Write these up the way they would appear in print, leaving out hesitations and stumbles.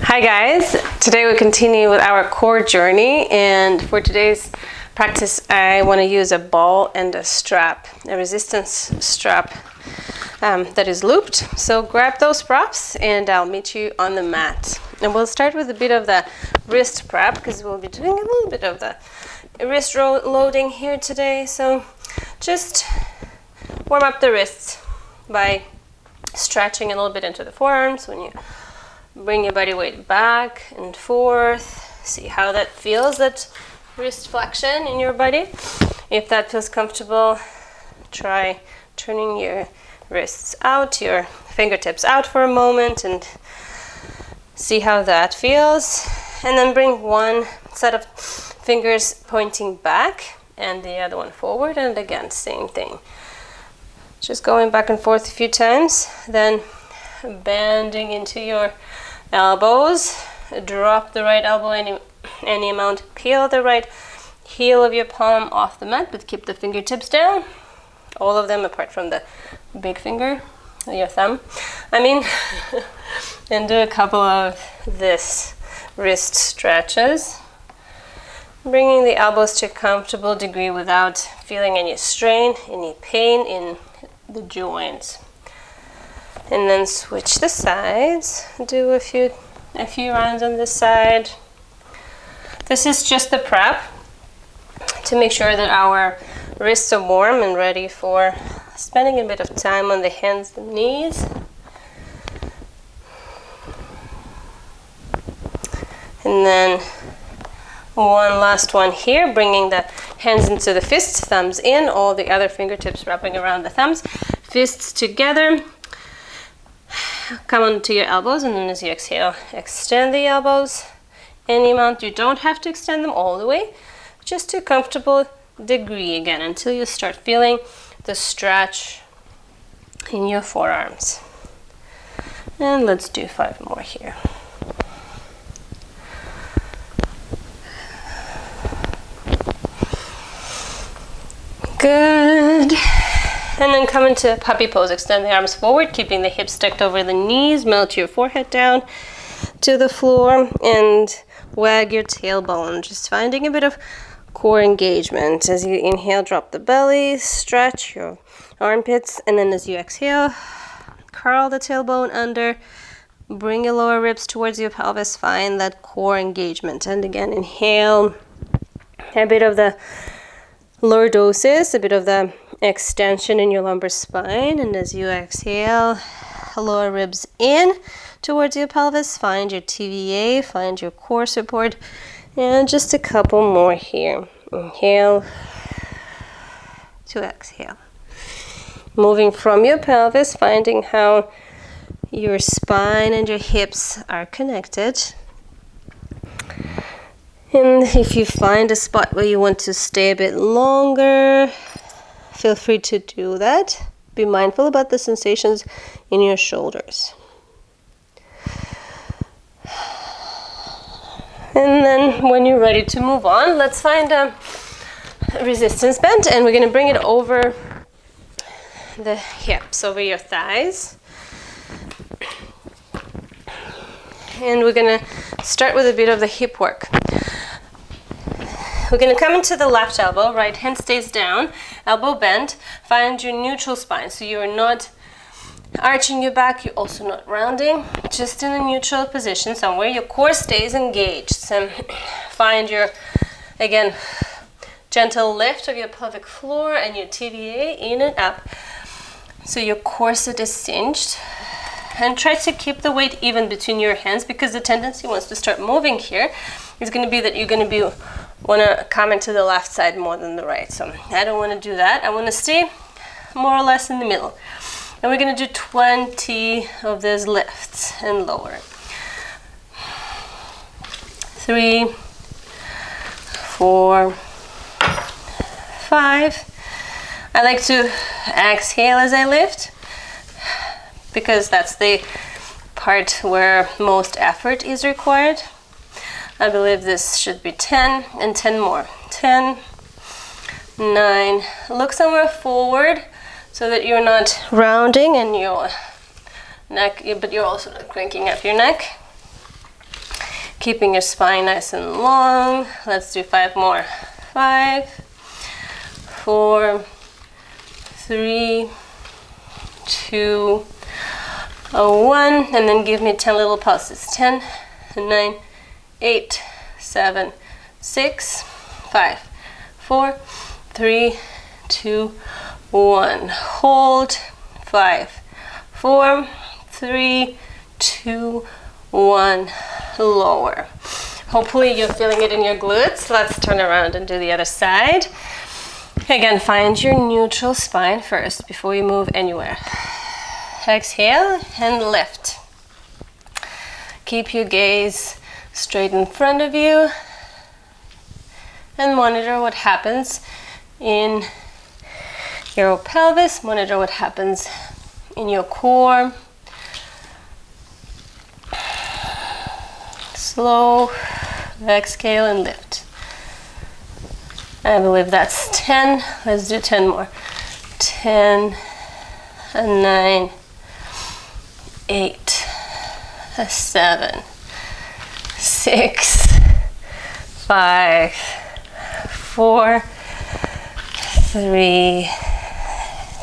Hi guys, today we continue with our core journey, and for today's practice I want to use a ball and a strap, a resistance strap that is looped. So grab those props and I'll meet you on the mat. And we'll start with a bit of the wrist prep because we'll be doing a little bit of the wrist loading here today. So just warm up the wrists by stretching a little bit into the forearms. When you bring your body weight back and forth, see how that feels, that wrist flexion in your body. If that feels comfortable, try turning your wrists out, your fingertips out for a moment, and see how that feels. And then bring one set of fingers pointing back and the other one forward, and again, same thing. Just going back and forth a few times, then bending into your elbows. Drop the right elbow any amount. Peel the right heel of your palm off the mat, but keep the fingertips down. All of them apart from the big finger, your thumb. And do a couple of this wrist stretches. Bringing the elbows to a comfortable degree without feeling any strain, any pain in the joints. And then switch the sides. Do a few rounds on this side. This is just the prep to make sure that our wrists are warm and ready for spending a bit of time on the hands and knees. And then one last one here, bringing the hands into the fists, thumbs in, all the other fingertips wrapping around the thumbs, fists together. Come onto your elbows, and then as you exhale, extend the elbows any amount. You don't have to extend them all the way, just to a comfortable degree again, until you start feeling the stretch in your forearms. And let's do 5 more here. Good. And then come into puppy pose. Extend the arms forward, keeping the hips tucked over the knees. Melt your forehead down to the floor and wag your tailbone. Just finding a bit of core engagement. As you inhale, drop the belly, stretch your armpits, and then as you exhale, curl the tailbone under. Bring your lower ribs towards your pelvis. Find that core engagement. And again, inhale a bit of the lordosis, a bit of the extension in your lumbar spine, and as you exhale, lower ribs in towards your pelvis. Find your TVA, find your core support, and just a couple more here. Inhale to exhale. Moving from your pelvis, finding how your spine and your hips are connected. And if you find a spot where you want to stay a bit longer, feel free to do that. Be mindful about the sensations in your shoulders. And then when you're ready to move on, let's find a resistance band, and we're going to bring it over the hips, over your thighs. And we're going to start with a bit of the hip work. We're going to come into the left elbow, right hand stays down, elbow bent. Find your neutral spine, so you're not arching your back, you're also not rounding, just in a neutral position somewhere. Your core stays engaged. So find your, again, gentle lift of your pelvic floor and your TVA in and up. So your corset is cinched. And try to keep the weight even between your hands, because the tendency once to start moving here is going to be that you're going to want to come into the left side more than the right. So I don't want to do that. I want to stay more or less in the middle. And we're going to do 20 of these lifts and lower. 3, 4, 5. I like to exhale as I lift, because that's the part where most effort is required. I believe this should be 10 and 10 more. 10, 9. Look somewhere forward so that you're not rounding in your neck, but you're also not cranking up your neck. keeping your spine nice and long. Let's do 5 more. 5, 4, 3, 2, 1, and then give me 10 little pulses. 10, 9, 8, 7, 6, 5, 4, 3, 2, 1. Hold. 5, 4, 3, 2, 1. Lower. Hopefully you're feeling it in your glutes. Let's turn around and do the other side. Again, find your neutral spine first before you move anywhere. Exhale and lift. Keep your gaze straight in front of you and monitor what happens in your pelvis, monitor what happens in your core. Slow, exhale and lift. I believe that's 10. Let's do 10 more. 10, 9, 8, 7, 6, 5, 4, 3,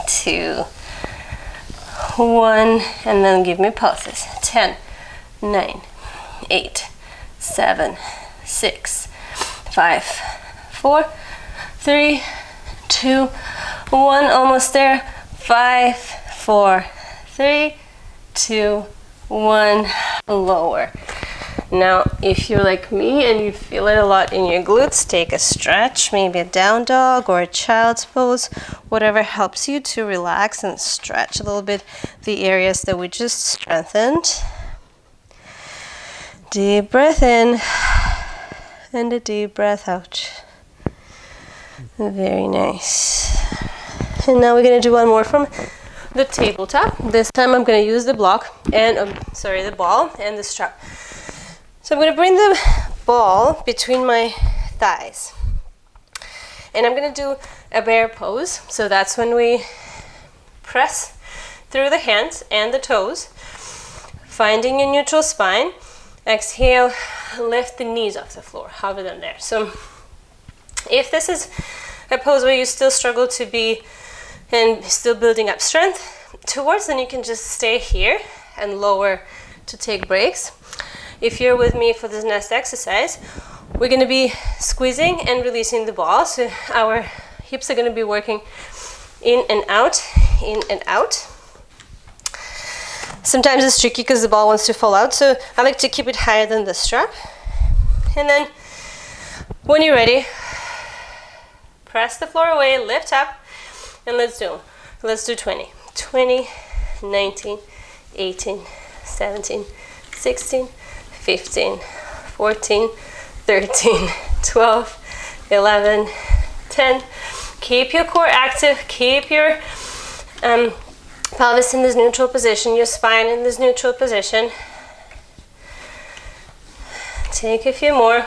2, 1, and then give me pulses. 10, 9, 8, 7, 6, 5, 4, 3, 2, 1, almost there. 5, 4, 3, 2, 1, lower. Now, if you're like me and you feel it a lot in your glutes, take a stretch, maybe a down dog or a child's pose, whatever helps you to relax and stretch a little bit the areas that we just strengthened. Deep breath in and a deep breath out. Very nice. And now we're going to do one more from the tabletop. This time I'm going to use the block and the ball and the strap. So I'm going to bring the ball between my thighs. And I'm going to do a bear pose. So that's when we press through the hands and the toes, finding your neutral spine. Exhale, lift the knees off the floor, hover them there. So if this is a pose where you still struggle to be and still building up strength towards, then you can just stay here and lower to take breaks. If you're with me for this next exercise, we're going to be squeezing and releasing the ball. So our hips are going to be working in and out, in and out. Sometimes it's tricky because the ball wants to fall out, so I like to keep it higher than the strap. And then when you're ready, press the floor away, lift up, and let's do 20. 20, 19, 18, 17, 16, 15, 14, 13, 12, 11, 10. Keep your core active, keep your pelvis in this neutral position, your spine in this neutral position. Take a few more.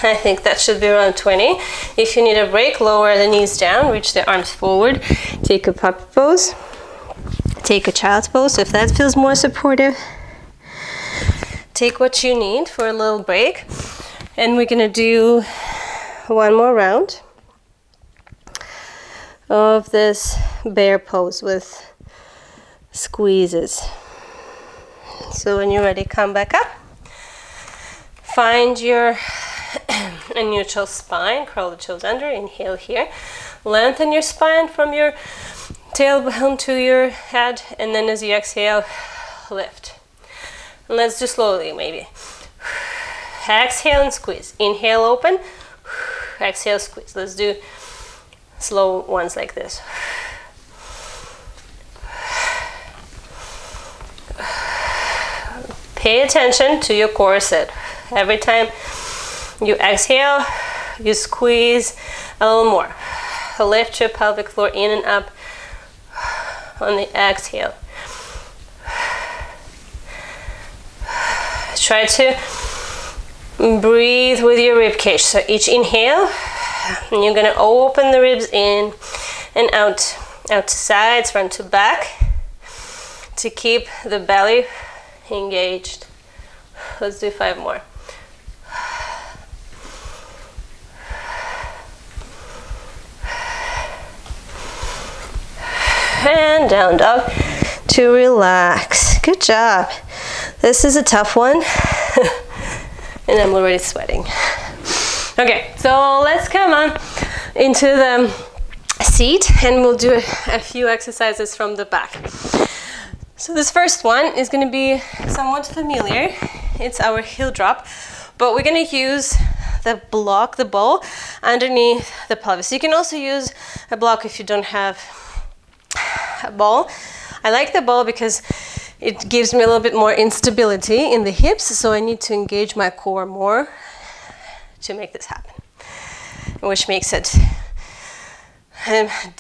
I think that should be around 20. If you need a break, lower the knees down, reach the arms forward, take a puppy pose, take a child's pose. So if that feels more supportive, take what you need for a little break. And we're gonna do one more round of this bear pose with squeezes. So when you're ready, come back up. Find your a neutral spine, curl the toes under, inhale here. Lengthen your spine from your tailbone to your head, and then as you exhale, lift. And let's do slowly, maybe. Exhale and squeeze. Inhale, open. Exhale, squeeze. Let's do slow ones like this. Pay attention to your core set. Every time you exhale, you squeeze a little more. Lift your pelvic floor in and up on the exhale. Try to breathe with your rib cage. So each inhale, and you're gonna open the ribs in and out to sides, front to back, to keep the belly engaged. Let's do 5 more. And down dog to relax. Good job. This is a tough one. And I'm already sweating. Okay, so let's come on into the seat and we'll do a few exercises from the back. So this first one is going to be somewhat familiar. It's our heel drop, but we're going to use the block, the ball, underneath the pelvis. You can also use a block if you don't have a ball. I like the ball because it gives me a little bit more instability in the hips, so I need to engage my core more to make this happen, which makes it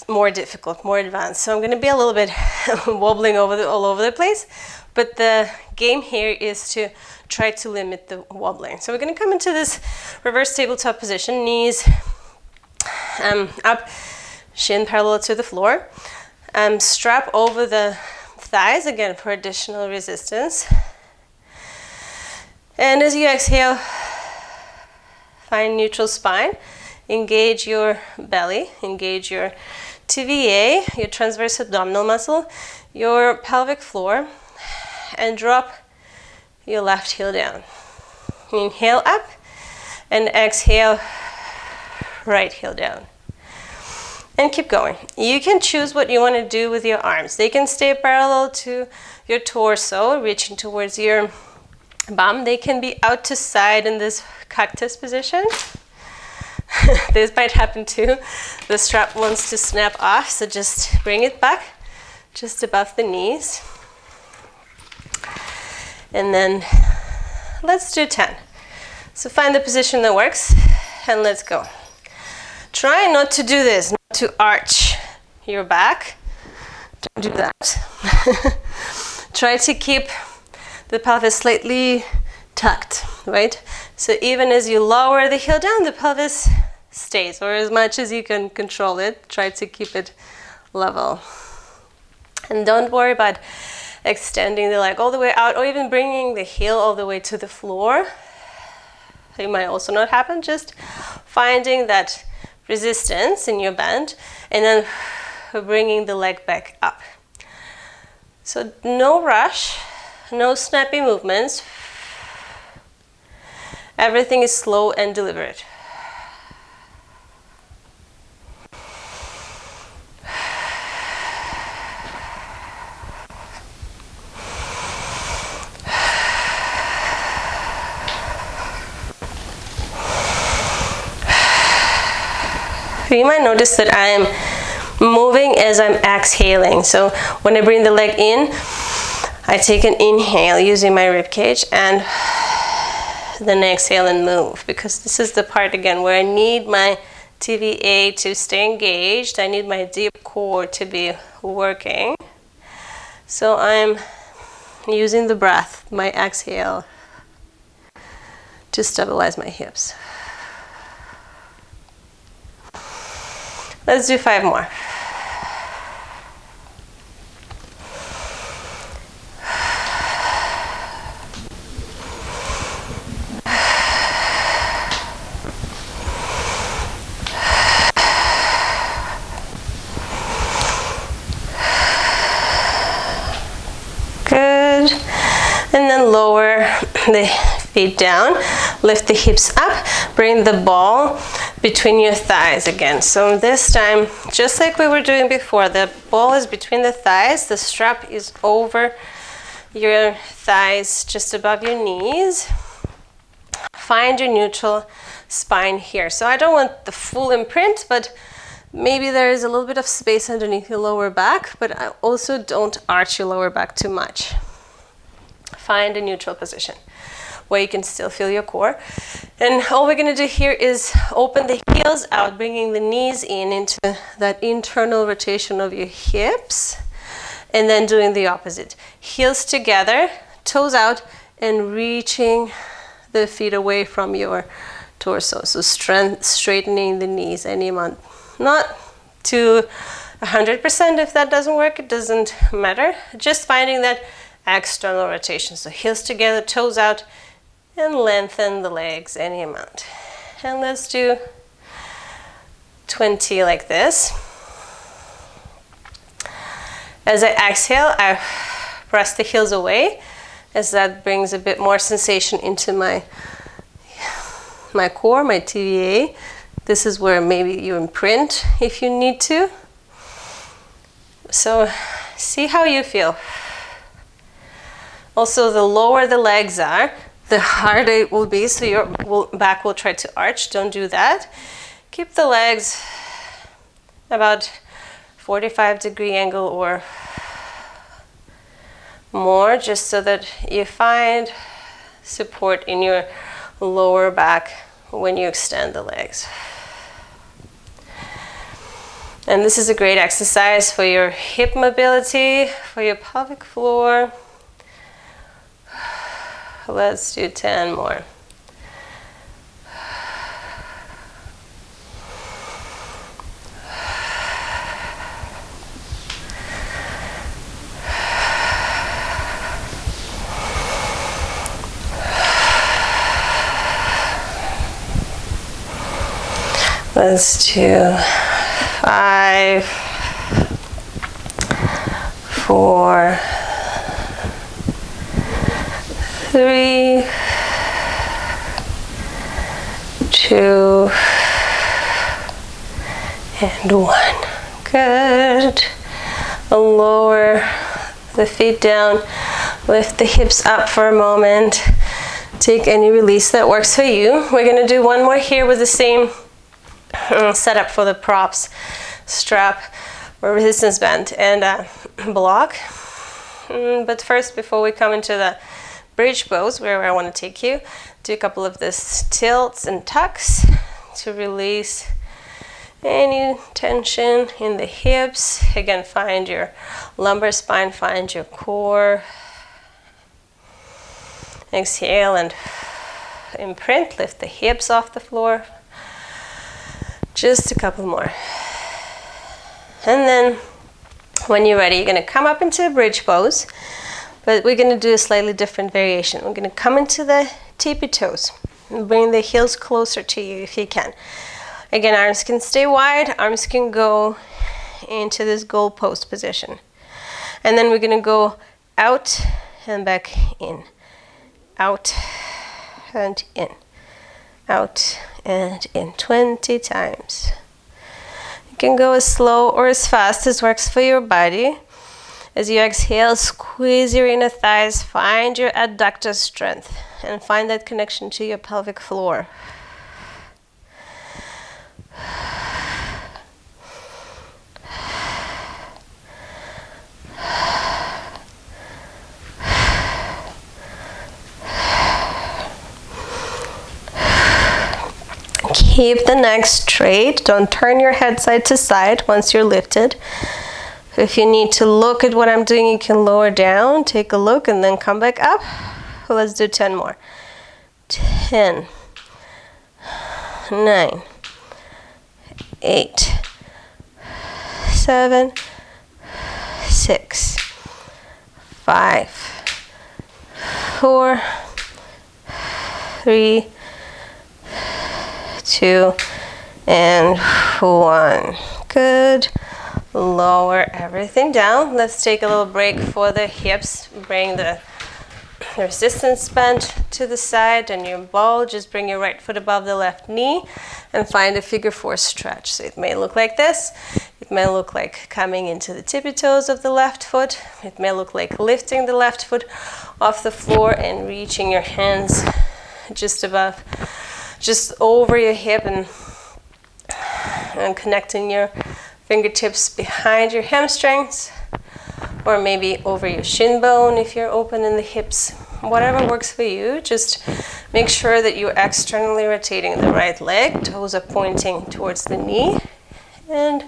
more difficult, more advanced. So I'm going to be a little bit wobbling all over the place, but the game here is to try to limit the wobbling. So we're going to come into this reverse tabletop position, knees up, shin parallel to the floor, strap over the thighs again for additional resistance. And as you exhale, find neutral spine. Engage your belly, engage your TVA, your transverse abdominal muscle, your pelvic floor, and drop your left heel down. Inhale up and exhale, right heel down. And keep going. You can choose what you want to do with your arms. They can stay parallel to your torso, reaching towards your bum. They can be out to side in this cactus position. This might happen too. The strap wants to snap off, so just bring it back just above the knees. And then let's do 10. So find the position that works and let's go. Try not to do this, not to arch your back. Don't do that. Try to keep the pelvis slightly tucked, right? So even as you lower the heel down, the pelvis stays, or as much as you can control it, try to keep it level. And don't worry about extending the leg all the way out or even bringing the heel all the way to the floor. It might also not happen. Just finding that resistance in your bend and then bringing the leg back up. So no rush, no snappy movements. Everything is slow and deliberate. You might notice that I am moving as I'm exhaling. So when I bring the leg in, I take an inhale using my rib cage and then exhale and move, because this is the part again where I need my TVA to stay engaged. I need my deep core to be working. So I'm using the breath, my exhale, to stabilize my hips. Let's do 5 more. Good. And then lower the feet down, lift the hips up, bring the ball between your thighs again. So this time, just like we were doing before, the ball is between the thighs, the strap is over your thighs, just above your knees. Find your neutral spine here. So I don't want the full imprint, but maybe there is a little bit of space underneath your lower back, but I also don't arch your lower back too much. Find a neutral position where you can still feel your core. And all we're going to do here is open the heels out, bringing the knees in into that internal rotation of your hips, and then doing the opposite. Heels together, toes out, and reaching the feet away from your torso. So straightening the knees any amount. Not to 100%. If that doesn't work, it doesn't matter. Just finding that external rotation. So heels together, toes out, and lengthen the legs any amount. And let's do 20 like this. As I exhale, I press the heels away, as that brings a bit more sensation into my core, my TVA. This is where maybe you imprint if you need to. So see how you feel. Also, the lower the legs are, the harder it will be, so your back will try to arch. Don't do that. Keep the legs about 45-degree angle or more, just so that you find support in your lower back when you extend the legs. And this is a great exercise for your hip mobility, for your pelvic floor. Let's do 10 more. Let's do 5, 4, 3, 2, and 1. Good. Lower the feet down, lift the hips up for a moment. Take any release that works for you. We're going to do one more here with the same setup for the props, strap or resistance band and block. But first, before we come into the bridge pose, where I want to take you, do a couple of this tilts and tucks to release any tension in the hips. Again, find your lumbar spine, find your core. Exhale and imprint, lift the hips off the floor. Just a couple more. And then when you're ready, you're going to come up into a bridge pose, but we're going to do a slightly different variation. We're going to come into the tippy toes and bring the heels closer to you if you can. Again, arms can stay wide, arms can go into this goal post position. And then we're going to go out and back in, out and in, out and in 20 times. You can go as slow or as fast as works for your body. As you exhale, squeeze your inner thighs, find your adductor strength, and find that connection to your pelvic floor. Keep the neck straight. Don't turn your head side to side once you're lifted. If you need to look at what I'm doing, you can lower down, take a look, and then come back up. Let's do 10 more. 10, 9, 8, 7, 6, 5, 4, 3, 2, and 1. Good. Lower everything down. Let's take a little break for the hips. Bring the resistance band to the side and your ball. Just bring your right foot above the left knee and find a figure 4 stretch. So it may look like this. It may look like coming into the tippy toes of the left foot. It may look like lifting the left foot off the floor and reaching your hands just above, just over your hip and connecting your fingertips behind your hamstrings, or maybe over your shin bone if you're open in the hips. Whatever works for you, just make sure that you're externally rotating the right leg, toes are pointing towards the knee, and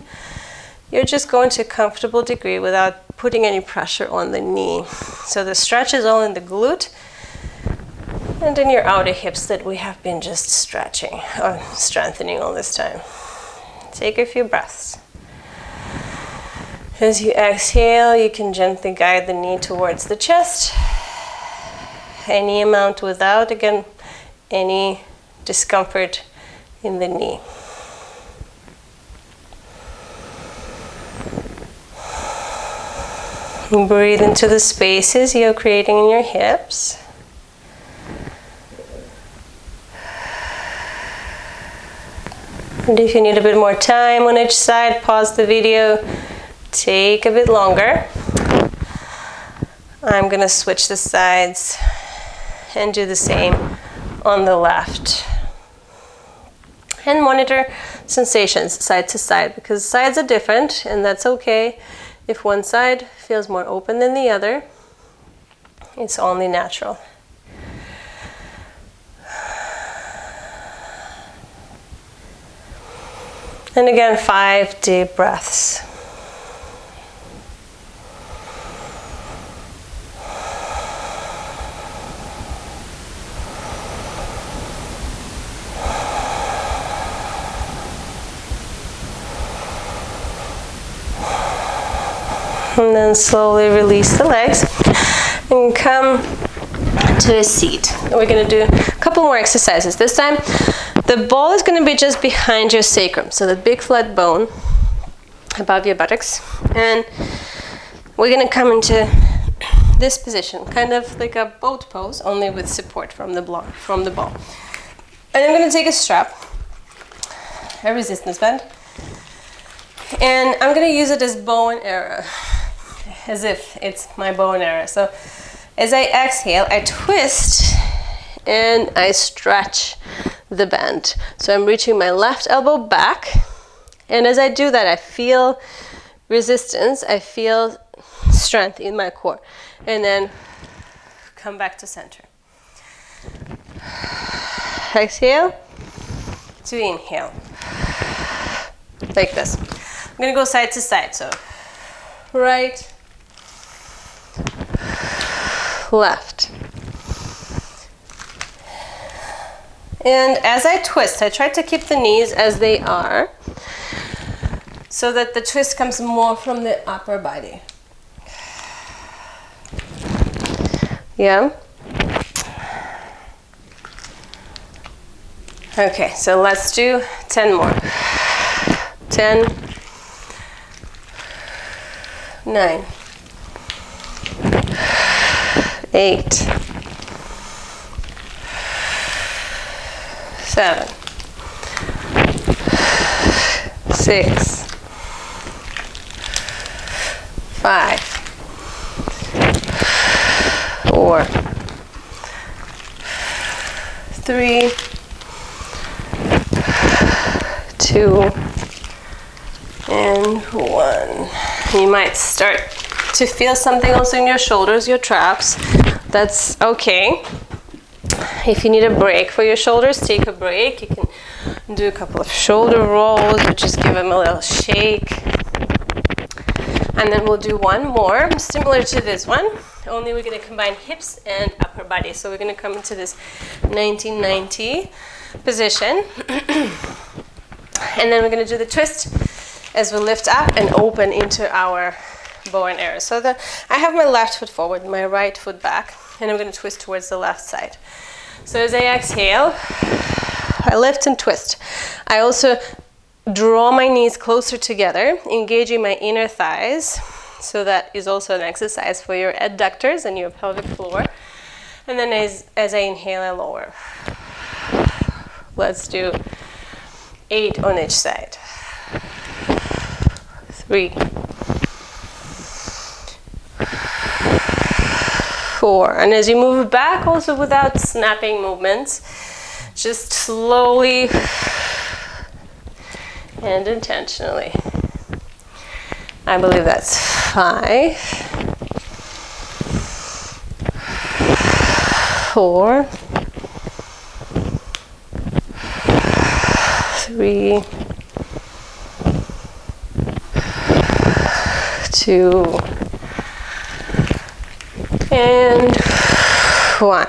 you're just going to a comfortable degree without putting any pressure on the knee. So the stretch is all in the glute and in your outer hips that we have been just stretching or strengthening all this time. Take a few breaths. As you exhale, you can gently guide the knee towards the chest. Any amount without, again, any discomfort in the knee. Breathe into the spaces you're creating in your hips. And if you need a bit more time on each side, pause the video, take a bit longer. I'm going to switch the sides and do the same on the left. And monitor sensations side to side, because sides are different, and that's okay. If one side feels more open than the other, it's only natural. And again, 5 deep breaths. And then slowly release the legs and come to a seat. We're going to do a couple more exercises. This time, the ball is going to be just behind your sacrum, so the big flat bone above your buttocks. And we're going to come into this position, kind of like a boat pose, only with support from the ball. And I'm going to take a strap, a resistance band, and I'm going to use it as bow and arrow, as if it's my bow and arrow. So as I exhale, I twist and I stretch the band. So I'm reaching my left elbow back, and as I do that, I feel resistance, I feel strength in my core, and then come back to center. Exhale to inhale, like this. I'm gonna go side to side, so right, left. And as I twist, I try to keep the knees as they are, so that the twist comes more from the upper body. Yeah? Okay, so let's do 10 more. 10, 9, 8, 7, 6, 5, 4, 3, 2, and 1. You might start to feel something also in your shoulders, your traps. That's okay. If you need a break for your shoulders, take a break. You can do a couple of shoulder rolls or just give them a little shake. And then we'll do one more, similar to this one, only we're going to combine hips and upper body. So we're going to come into this 1990 position. And then we're going to do the twist as we lift up and open into our bow and arrow. So I have my left foot forward, my right foot back, and I'm going to twist towards the left side. So as I exhale, I lift and twist. I also draw my knees closer together, engaging my inner thighs. So that is also an exercise for your adductors and your pelvic floor. And then as I inhale, I lower. Let's do 8 on each side. 3, 4. And as you move back, also without snapping movements, just slowly and intentionally. I believe that's 5, 4, 3, 2, and 1.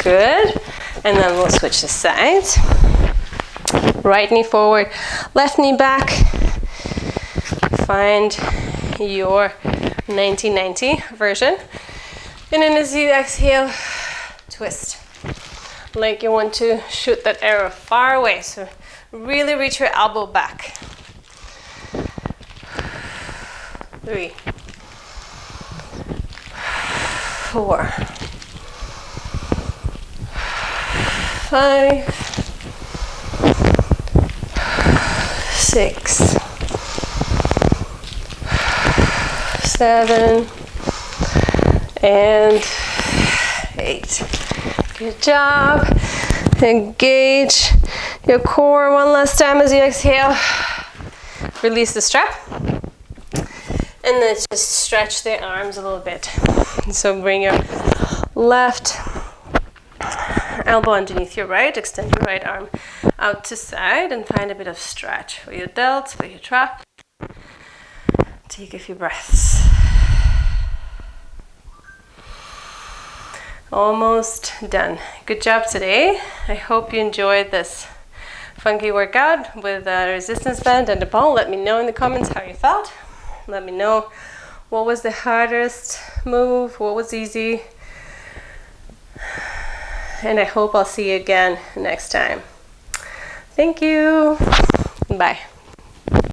Good. And then we'll switch the sides. Right knee forward, left knee back. Find your 1990 version. And then as you exhale, twist. Like you want to shoot that arrow far away. So really reach your elbow back. 3, 4, 5, 6, 7, and 8. Good job. Engage your core one last time as you exhale. Release the strap. And then just stretch the arms a little bit. So bring your left elbow underneath your right. Extend your right arm out to side and find a bit of stretch for your delts, for your trap. Take a few breaths. Almost done. Good job today. I hope you enjoyed this funky workout with a resistance band and a ball. Let me know in the comments how you felt. Let me know what was the hardest move, what was easy. And I hope I'll see you again next time. Thank you. Bye.